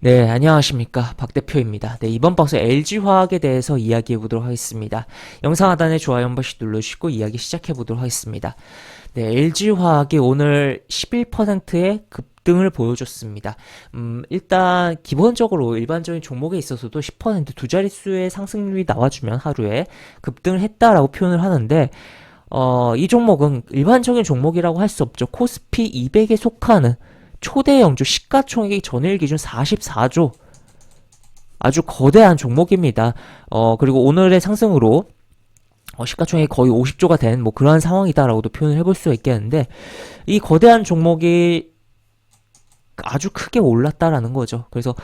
네, 안녕하십니까. 박 대표입니다. 네, 이번 방송 LG화학에 대해서 이야기해 보도록 하겠습니다. 영상 하단에 좋아요 한 번씩 눌러주시고 이야기 시작해 보도록 하겠습니다. 네, LG화학이 오늘 11%의 급등을 보여줬습니다. 일단 기본적으로 일반적인 종목에 있어서도 10%두 자릿수의 상승률이 나와주면 하루에 급등을 했다라고 표현을 하는데 이 종목은 일반적인 종목이라고 할 수 없죠. 코스피 200에 속하는 초대 영주 시가총액이 전일 기준 44조 아주 거대한 종목입니다. 그리고 오늘의 상승으로 시가총액이 거의 50조가 된 뭐 그러한 상황이다라고도 표현을 해볼 수 있겠는데 이 거대한 종목이 아주 크게 올랐다라는 거죠. 그래서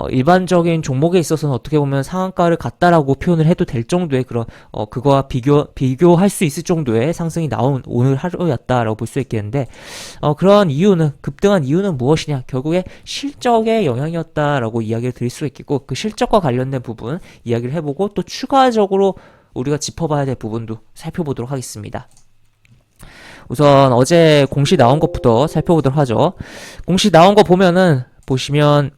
일반적인 종목에 있어서는 어떻게 보면 상한가를 갔다라고 표현을 해도 될 정도의 그런 그거와 비교할 수 있을 정도의 상승이 나온 오늘 하루였다라고 볼 수 있겠는데 그런 이유는 급등한 이유는 무엇이냐? 결국에 실적의 영향이었다라고 이야기를 드릴 수 있겠고 그 실적과 관련된 부분 이야기를 해보고 또 추가적으로 우리가 짚어봐야 될 부분도 살펴보도록 하겠습니다. 우선 어제 공시 나온 것부터 살펴보도록 하죠. 공시 나온 거 보시면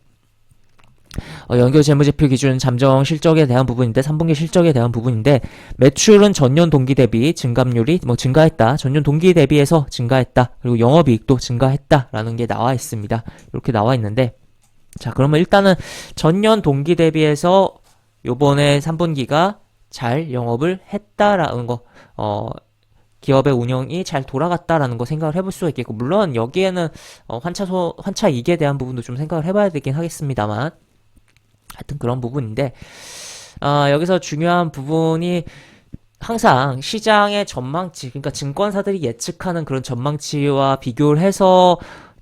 연결 재무제표 기준 잠정 실적에 대한 부분인데 3분기 실적에 대한 부분인데 매출은 전년 동기 대비 증감률이 증가했다. 전년 동기 대비해서 증가했다. 그리고 영업이익도 증가했다라는 게 나와 있습니다. 이렇게 나와 있는데 자, 그러면 일단은 전년 동기 대비해서 요번에 3분기가 잘 영업을 했다라는 거 기업의 운영이 잘 돌아갔다라는 거 생각을 해볼 수가 있겠고 물론 여기에는 환차 이익에 대한 부분도 좀 생각을 해봐야 되긴 하겠습니다만 하여튼 그런 부분인데 여기서 중요한 부분이 항상 시장의 전망치 그러니까 증권사들이 예측하는 그런 전망치와 비교를 해서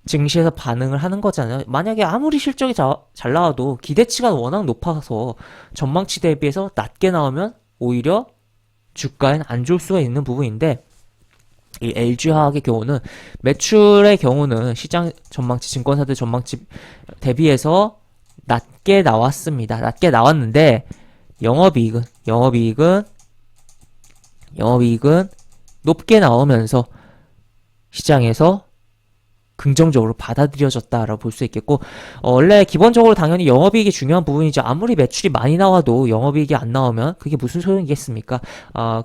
증시에서 반응을 하는 거잖아요. 만약에 아무리 실적이 잘 나와도 기대치가 워낙 높아서 전망치 대비해서 낮게 나오면 오히려 주가엔 안 좋을 수가 있는 부분인데 이 LG화학의 경우는 매출의 경우는 시장 전망치 증권사들 전망치 대비해서 낮게 나왔습니다. 낮게 나왔는데 영업이익은 높게 나오면서 시장에서 긍정적으로 받아들여졌다라고 볼 수 있겠고 원래 기본적으로 당연히 영업이익이 중요한 부분이죠. 아무리 매출이 많이 나와도 영업이익이 안 나오면 그게 무슨 소용이겠습니까?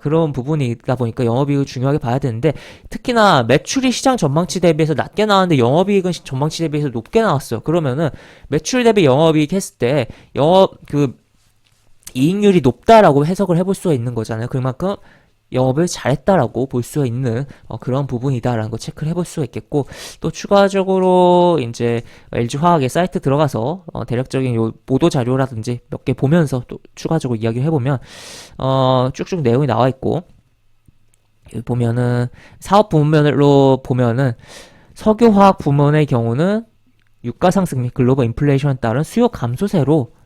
그런 부분이다 보니까 영업이익을 중요하게 봐야 되는데 특히나 매출이 시장 전망치 대비해서 낮게 나왔는데 영업이익은 전망치 대비해서 높게 나왔어요. 그러면은 매출 대비 영업이익 했을 때 이익률이 높다라고 해석을 해볼 수가 있는 거잖아요. 그만큼 영업을 잘했다라고 볼 수가 있는 그런 부분이다라는 거 체크를 해볼 수가 있겠고 또 추가적으로 이제 LG화학의 사이트 들어가서 대략적인 요 보도 자료라든지 몇 개 보면서 또 추가적으로 이야기를 해보면 쭉쭉 내용이 나와 있고 여기 보면은 사업 부문별로 보면은 석유화학 부문의 경우는 유가 상승 및 글로벌 인플레이션에 따른 수요 감소세로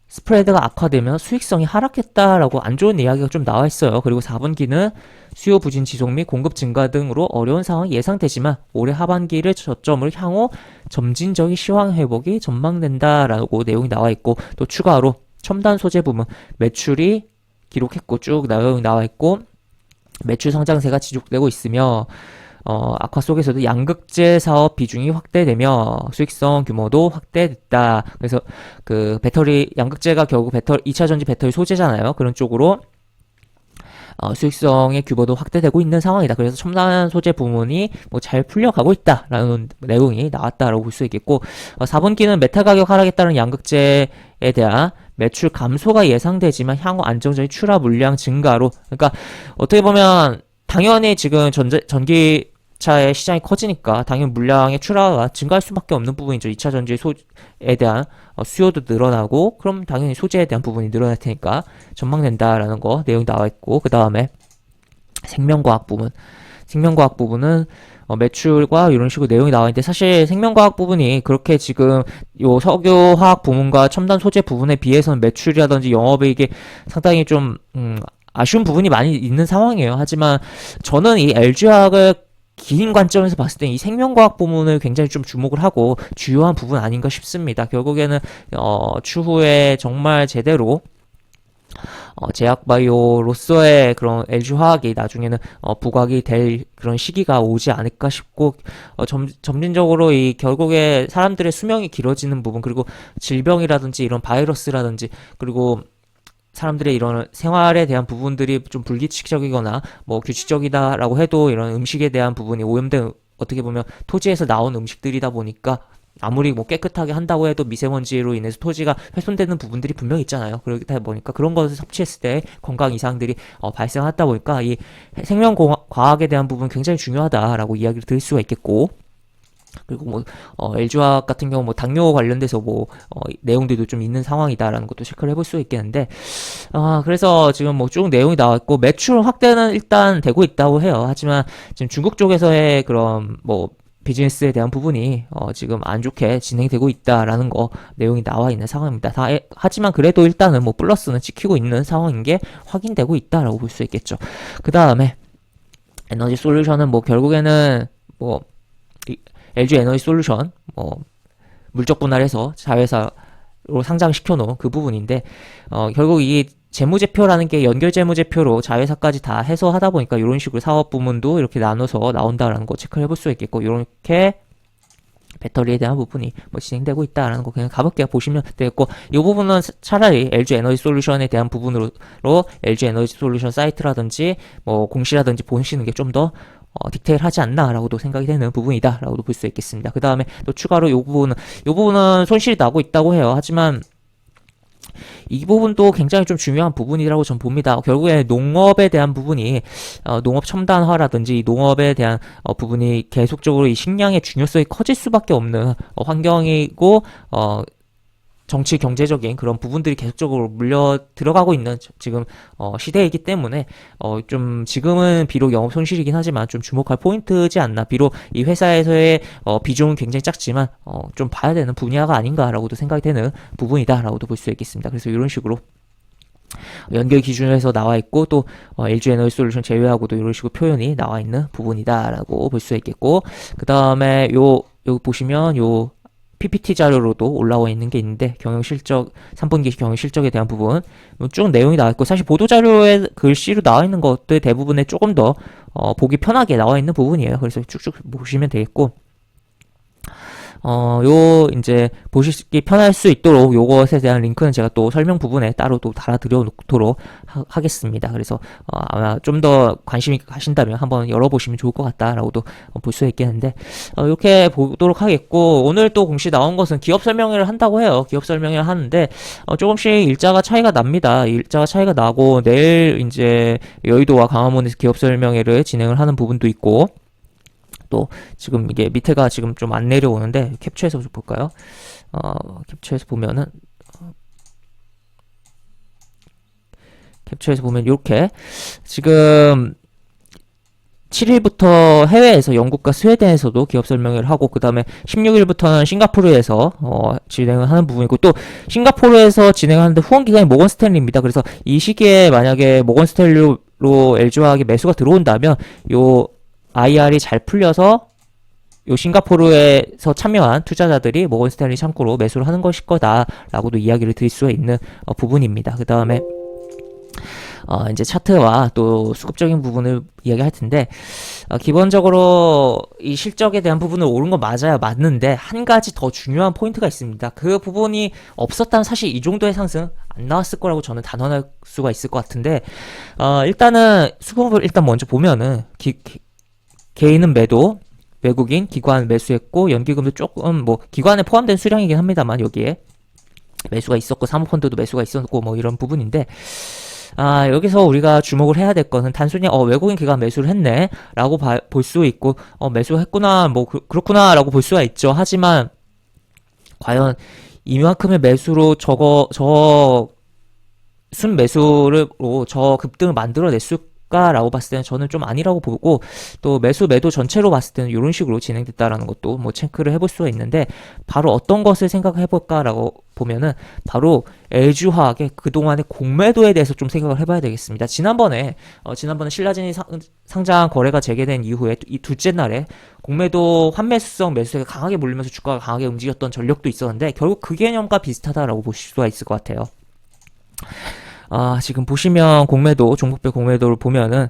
스프레드가 악화되면 수익성이 하락했다라고 안 좋은 이야기가 좀 나와 있어요. 그리고 4분기는 수요 부진 지속 및 공급 증가 등으로 어려운 상황이 예상되지만 올해 하반기를 저점으로 향후 점진적인 시황 회복이 전망된다라고 내용이 나와 있고 또 추가로 첨단 소재 부문 매출이 기록했고 쭉 내용이 나와 있고 매출 성장세가 지속되고 있으며 악화 속에서도 양극재 사업 비중이 확대되며 수익성 규모도 확대됐다. 그래서 그 양극재가 결국 2차 전지 배터리 소재잖아요. 그런 쪽으로 수익성의 규모도 확대되고 있는 상황이다. 그래서 첨단 소재 부문이 잘 풀려가고 있다라는 내용이 나왔다라고 볼 수 있겠고 4분기는 메탈 가격 하락에 따른 양극재에 대한 매출 감소가 예상되지만 향후 안정적인 출하 물량 증가로 그러니까 어떻게 보면 당연히 지금 전기차의 시장이 커지니까 당연히 물량의 출하가 증가할 수밖에 없는 부분이죠. 2차 전지에 대한 수요도 늘어나고 그럼 당연히 소재에 대한 부분이 늘어날 테니까 전망된다라는 거 내용이 나와 있고 그 다음에 생명과학 부분은 매출과 이런 식으로 내용이 나와 있는데 사실 생명과학 부분이 그렇게 지금 요 석유화학 부문과 첨단 소재 부분에 비해서는 매출이라든지 영업이익이 상당히 좀 아쉬운 부분이 많이 있는 상황이에요. 하지만 저는 이 LG화학을 긴 관점에서 봤을 때 이 생명과학 부문을 굉장히 좀 주목을 하고 주요한 부분 아닌가 싶습니다. 결국에는 추후에 정말 제대로 제약바이오로서의 그런 LG화학이 나중에는 부각이 될 그런 시기가 오지 않을까 싶고, 점진적으로 이 결국에 사람들의 수명이 길어지는 부분, 그리고 질병이라든지 이런 바이러스라든지, 그리고 사람들의 이런 생활에 대한 부분들이 좀 불규칙적이거나 뭐 규칙적이다라고 해도 이런 음식에 대한 부분이 오염된, 어떻게 보면 토지에서 나온 음식들이다 보니까 아무리 뭐 깨끗하게 한다고 해도 미세먼지로 인해서 토지가 훼손되는 부분들이 분명히 있잖아요. 그렇다 보니까 그런 것을 섭취했을 때 건강 이상들이 발생하다 보니까 이 생명과학에 대한 부분 굉장히 중요하다라고 이야기를 드릴 수가 있겠고, 그리고 뭐 LG화학 같은 경우 뭐 당뇨 관련돼서 뭐 내용들도 좀 있는 상황이다라는 것도 체크를 해볼 수 있겠는데, 그래서 지금 뭐 쭉 내용이 나와 있고 매출 확대는 일단 되고 있다고 해요. 하지만 지금 중국 쪽에서의 그런 뭐 비즈니스에 대한 부분이 지금 안 좋게 진행되고 있다라는 거 내용이 나와 있는 상황입니다. 하지만 그래도 일단은 뭐 플러스는 지키고 있는 상황인 게 확인되고 있다라고 볼 수 있겠죠. 그 다음에 에너지 솔루션은 뭐 결국에는 뭐 LG 에너지 솔루션 뭐 물적 분할해서 자회사로 상장시켜 놓은 그 부분인데, 결국 이 재무제표라는 게 연결 재무제표로 자회사까지 다 해서 하다 보니까 이런 식으로 사업 부문도 이렇게 나눠서 나온다라는 거 체크를 해볼 수 있겠고, 이렇게 배터리에 대한 부분이 뭐 진행되고 있다라는 거 그냥 가볍게 보시면 되겠고, 이 부분은 차라리 LG 에너지 솔루션에 대한 부분으로 LG 에너지 솔루션 사이트라든지 뭐 공시라든지 보시는 게 좀 더 디테일하지 않나라고도 생각이 되는 부분이다라고도 볼 수 있겠습니다. 그 다음에 또 추가로 이 부분은 손실이 나고 있다고 해요. 하지만 이 부분도 굉장히 좀 중요한 부분이라고 전 봅니다. 결국에 농업에 대한 부분이 농업 첨단화라든지 농업에 대한 부분이 계속적으로 이 식량의 중요성이 커질 수밖에 없는 환경이고, 정치 경제적인 그런 부분들이 계속적으로 물려 들어가고 있는 지금 시대이기 때문에 좀 지금은 비록 영업 손실이긴 하지만 좀 주목할 포인트지 않나. 비록 이 회사에서의 비중은 굉장히 작지만 좀 봐야 되는 분야가 아닌가라고도 생각이 되는 부분이다라고도 볼 수 있겠습니다. 그래서 이런 식으로 연결 기준에서 나와 있고, 또 LG 에너지 솔루션 제외하고도 이런 식으로 표현이 나와 있는 부분이다라고 볼 수 있겠고, 그 다음에 요 보시면 요 PPT 자료로도 올라와 있는 게 있는데, 경영실적 3분기 경영실적에 대한 부분 쭉 내용이 나와 있고, 사실 보도 자료에 글씨로 나와 있는 것들 대부분에 조금 더 보기 편하게 나와 있는 부분이에요. 그래서 쭉쭉 보시면 되겠고, 요 이제 보시기 편할 수 있도록 요것에 대한 링크는 제가 또 설명 부분에 따로 또 달아드려 놓도록 하겠습니다. 그래서 아마 좀 더 관심이 가신다면 한번 열어보시면 좋을 것 같다라고도 볼 수 있겠는데, 이렇게 보도록 하겠고, 오늘 또 공시 나온 것은 기업 설명회를 한다고 해요. 기업 설명회를 하는데 조금씩 일자가 차이가 납니다. 일자가 차이가 나고, 내일 이제 여의도와 강화문에서 기업 설명회를 진행을 하는 부분도 있고, 또 지금 이게 밑에가 지금 좀 안 내려오는데 캡처해서 좀 볼까요? 캡처해서 보면은 이렇게 지금 7일부터 해외에서 영국과 스웨덴에서도 기업 설명회를 하고, 그 다음에 16일부터는 싱가포르에서 진행을 하는 부분이고, 또 싱가포르에서 진행하는데 후원 기관이 모건 스탠리입니다. 그래서 이 시기에 만약에 모건 스탠리로 LG화학에 매수가 들어온다면 요 IR이 잘 풀려서 요 싱가포르에서 참여한 투자자들이 모건 스탠리 창고로 매수를 하는 것일 거다라고도 이야기를 드릴 수 있는 부분입니다. 그 다음에 이제 차트와 또 수급적인 부분을 이야기할 텐데, 기본적으로 이 실적에 대한 부분을 오른 건 맞는데 한 가지 더 중요한 포인트가 있습니다. 그 부분이 없었다면 사실 이 정도의 상승 안 나왔을 거라고 저는 단언할 수가 있을 것 같은데, 일단은 수급을 일단 먼저 보면은 개인은 매도, 외국인, 기관 매수했고, 연기금도 조금 뭐 기관에 포함된 수량이긴 합니다만 여기에 매수가 있었고, 사모펀드도 매수가 있었고 뭐 이런 부분인데, 여기서 우리가 주목을 해야 될 것은 단순히 외국인 기관 매수를 했네 라고 볼 수 있고, 매수했구나 뭐 그렇구나 라고 볼 수가 있죠. 하지만 과연 이만큼의 매수로 순매수로 저 급등을 만들어낼 수 라고 봤을 때는 저는 좀 아니라고 보고, 또 매도 전체로 봤을 때는 이런 식으로 진행됐다라는 것도 뭐 체크를 해볼 수가 있는데, 바로 어떤 것을 생각해 볼까라고 보면은 바로 LG화학의 그동안의 공매도에 대해서 좀 생각을 해봐야 되겠습니다. 지난번에 신라진이 상장 거래가 재개된 이후에 이 둘째 날에 공매도 환매수성 매수세가 강하게 몰리면서 주가가 강하게 움직였던 전력도 있었는데, 결국 그 개념과 비슷하다라고 보실 수가 있을 것 같아요. 지금 보시면 공매도, 종목별 공매도를 보면은,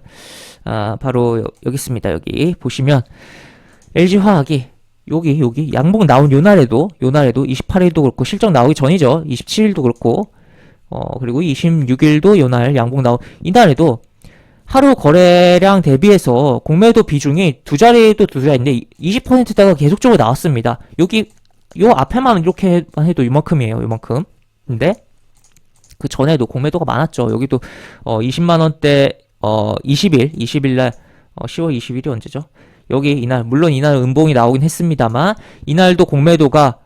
바로 여기 있습니다. 여기 보시면, LG화학이, 여기, 양봉 나온 요날에도 28일도 그렇고, 실적 나오기 전이죠. 27일도 그렇고, 그리고 26일도 요날 양봉 나온, 이날에도 하루 거래량 대비해서 공매도 비중이 두 자리인데 20%대가 계속적으로 나왔습니다. 여기 요 앞에만 이렇게만 해도 이만큼이에요. 이만큼. 근데 그 전에도 공매도가 많았죠. 여기도 20만 원대 20일 날 10월 20일이 언제죠? 여기 이날 물론 이날 음봉이 나오긴 했습니다만 이날도 공매도가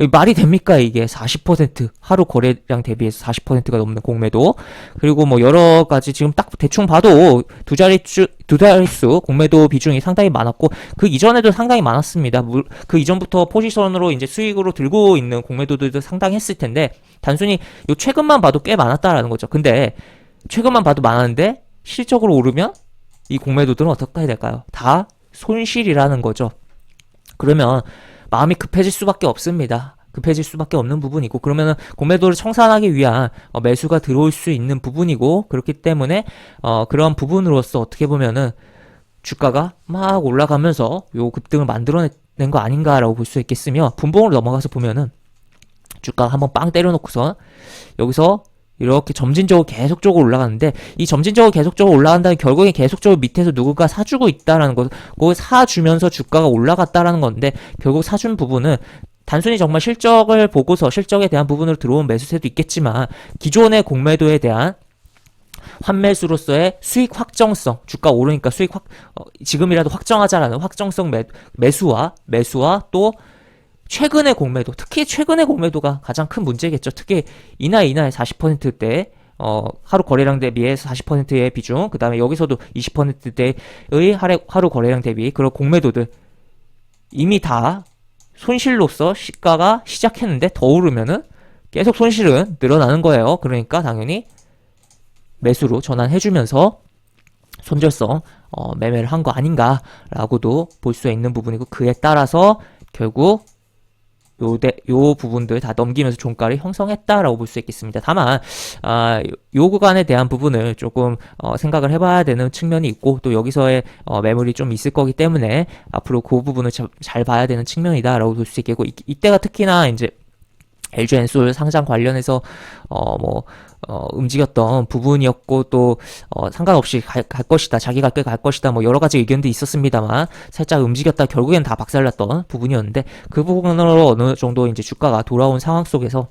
말이 됩니까? 이게 40% 하루 거래량 대비해서 40%가 넘는 공매도. 그리고 뭐 여러 가지 지금 딱 대충 봐도 두 자릿수 공매도 비중이 상당히 많았고 그 이전에도 상당히 많았습니다. 그 이전부터 포지션으로 이제 수익으로 들고 있는 공매도들도 상당히 했을 텐데 단순히 요 최근만 봐도 꽤 많았다라는 거죠. 근데 최근만 봐도 많았는데 실적으로 오르면 이 공매도들은 어떻게 해야 될까요? 다 손실이라는 거죠. 그러면 마음이 급해질 수밖에 없습니다. 급해질 수밖에 없는 부분이고 그러면은 공매도를 청산하기 위한 매수가 들어올 수 있는 부분이고 그렇기 때문에 그런 부분으로서 어떻게 보면은 주가가 막 올라가면서 요 급등을 만들어낸 거 아닌가라고 볼 수 있겠으며 분봉으로 넘어가서 보면은 주가가 한번 빵 때려놓고서 여기서 이렇게 점진적으로 계속적으로 올라가는데 이 점진적으로 계속적으로 올라간다는 결국엔 계속적으로 밑에서 누군가 사주고 있다라는 거, 그걸 사주면서 주가가 올라갔다라는 건데 결국 사준 부분은 단순히 정말 실적을 보고서 실적에 대한 부분으로 들어온 매수세도 있겠지만 기존의 공매도에 대한 환매수로서의 수익 확정성, 주가 오르니까 지금이라도 확정하자라는 확정성 매수와 또 최근의 공매도, 특히 최근의 공매도가 가장 큰 문제겠죠. 특히 이날 40%대 하루 거래량 대비해서 40%의 비중, 그 다음에 여기서도 20%대의 하루 거래량 대비 그런 공매도들 이미 다 손실로서 시가가 시작했는데 더 오르면은 계속 손실은 늘어나는 거예요. 그러니까 당연히 매수로 전환해주면서 손절성 매매를 한 거 아닌가라고도 볼 수 있는 부분이고 그에 따라서 결국 요 부분들 다 넘기면서 종가를 형성했다라고 볼 수 있겠습니다. 다만 요 구간에 대한 부분을 조금 생각을 해봐야 되는 측면이 있고 또 여기서의 매물이 좀 있을 거기 때문에 앞으로 그 부분을 잘 봐야 되는 측면이다라고 볼 수 있겠고 이때가 특히나 이제 LG엔솔 상장 관련해서 움직였던 부분이었고 또 상관없이 갈 것이다 자기가 갈 것이다 뭐 여러 가지 의견도 있었습니다만 살짝 움직였다 결국엔 다 박살났던 부분이었는데 그 부분으로 어느 정도 이제 주가가 돌아온 상황 속에서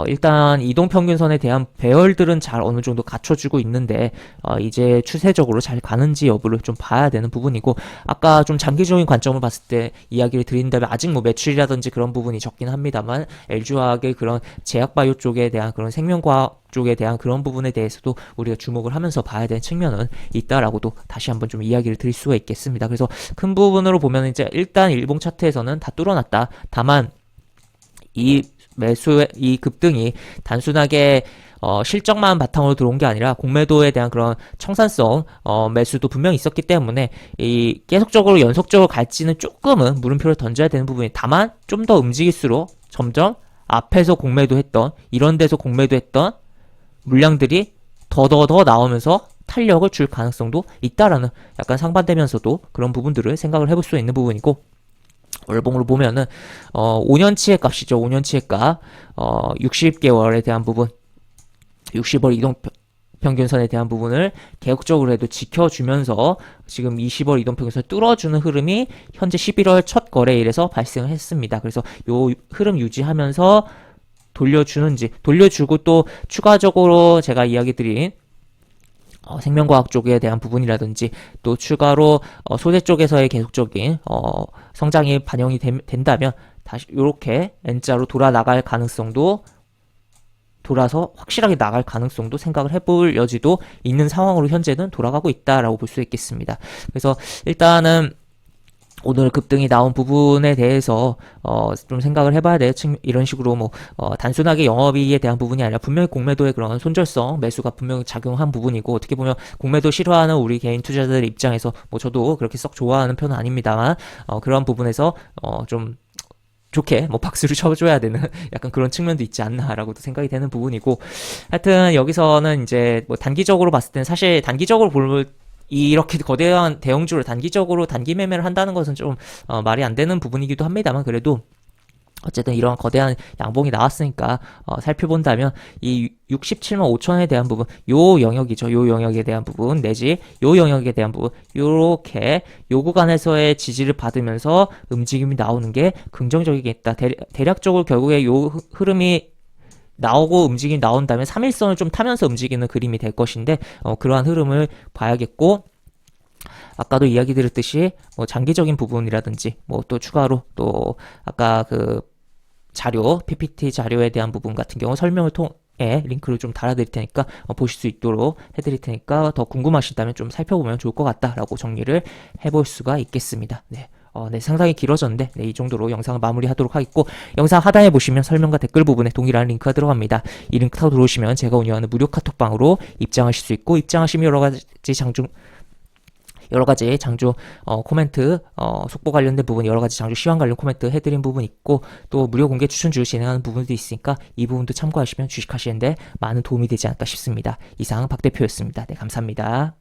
일단 이동평균선에 대한 배열들은 잘 어느 정도 갖춰주고 있는데 이제 추세적으로 잘 가는지 여부를 좀 봐야 되는 부분이고 아까 좀 장기적인 관점을 봤을 때 이야기를 드린다면 아직 뭐 매출이라든지 그런 부분이 적긴 합니다만 LG화학의 그런 제약바이오 쪽에 대한 그런 생명과학 쪽에 대한 그런 부분에 대해서도 우리가 주목을 하면서 봐야 되는 측면은 있다라고도 다시 한번 좀 이야기를 드릴 수가 있겠습니다. 그래서 큰 부분으로 보면 이제 일단 일봉 차트에서는 다 뚫어놨다. 다만 이 급등이 단순하게 실적만 바탕으로 들어온 게 아니라 공매도에 대한 그런 청산성 매수도 분명히 있었기 때문에 이 계속적으로 연속적으로 갈지는 조금은 물음표를 던져야 되는 부분이 다만 좀 더 움직일수록 점점 앞에서 공매도했던 이런 데서 공매도했던 물량들이 더 나오면서 탄력을 줄 가능성도 있다라는 약간 상반되면서도 그런 부분들을 생각을 해볼 수 있는 부분이고 월봉으로 보면은 5년치의 값이죠. 5년치의 값 60개월에 대한 부분 60월 이동평균선에 대한 부분을 계속적으로 해도 지켜주면서 지금 20월 이동평균선을 뚫어주는 흐름이 현재 11월 첫 거래일에서 발생을 했습니다. 그래서 요 흐름 유지하면서 돌려주고 또 추가적으로 제가 이야기 드린 생명과학 쪽에 대한 부분이라든지 또 추가로 소재 쪽에서의 계속적인 성장이 반영이 된다면 다시 이렇게 N자로 돌아서 확실하게 나갈 가능성도 생각을 해볼 여지도 있는 상황으로 현재는 돌아가고 있다라고 볼 수 있겠습니다. 그래서 일단은 오늘 급등이 나온 부분에 대해서 좀 생각을 해봐야 돼요. 이런 식으로 뭐 단순하게 영업이익에 대한 부분이 아니라 분명히 공매도의 그런 손절성 매수가 분명히 작용한 부분이고 어떻게 보면 공매도 싫어하는 우리 개인 투자자들 입장에서 뭐 저도 그렇게 썩 좋아하는 편은 아닙니다만 그런 부분에서 좀 좋게 뭐 박수를 쳐줘야 되는 약간 그런 측면도 있지 않나라고도 생각이 되는 부분이고, 하여튼 여기서는 이제 뭐 단기적으로 봤을 때는 사실 단기적으로 볼 이렇게 거대한 대형주를 단기적으로 단기 매매를 한다는 것은 좀 말이 안 되는 부분이기도 합니다만, 그래도 어쨌든 이런 거대한 양봉이 나왔으니까 살펴본다면 이 67만 5천에 대한 부분, 요 영역이죠. 요 영역에 대한 부분 내지 요 영역에 대한 부분, 요렇게 요 구간에서의 지지를 받으면서 움직임이 나오는 게 긍정적이겠다. 대략적으로 결국에 요 흐름이 나오고 움직임이 나온 다음에 3일선을 좀 타면서 움직이는 그림이 될 것인데, 그러한 흐름을 봐야겠고, 아까도 이야기 드렸듯이 뭐 장기적인 부분이라든지 뭐 또 추가로 또 아까 그 자료, PPT 자료에 대한 부분 같은 경우 설명을 통해 링크를 좀 달아드릴 테니까 보실 수 있도록 해드릴 테니까 더 궁금하시다면 좀 살펴보면 좋을 것 같다라고 정리를 해볼 수가 있겠습니다. 네. 네, 상당히 길어졌는데, 네, 이 정도로 영상을 마무리하도록 하겠고, 영상 하단에 보시면 설명과 댓글 부분에 동일한 링크가 들어갑니다. 이 링크 타고 들어오시면 제가 운영하는 무료 카톡방으로 입장하실 수 있고, 입장하시면 여러 가지 장주 코멘트 속보 관련된 부분, 여러 가지 장주 시황 관련 코멘트 해드린 부분 있고, 또 무료 공개 추천주 진행하는 부분도 있으니까 이 부분도 참고하시면 주식하시는데 많은 도움이 되지 않을까 싶습니다. 이상 박 대표였습니다. 네, 감사합니다.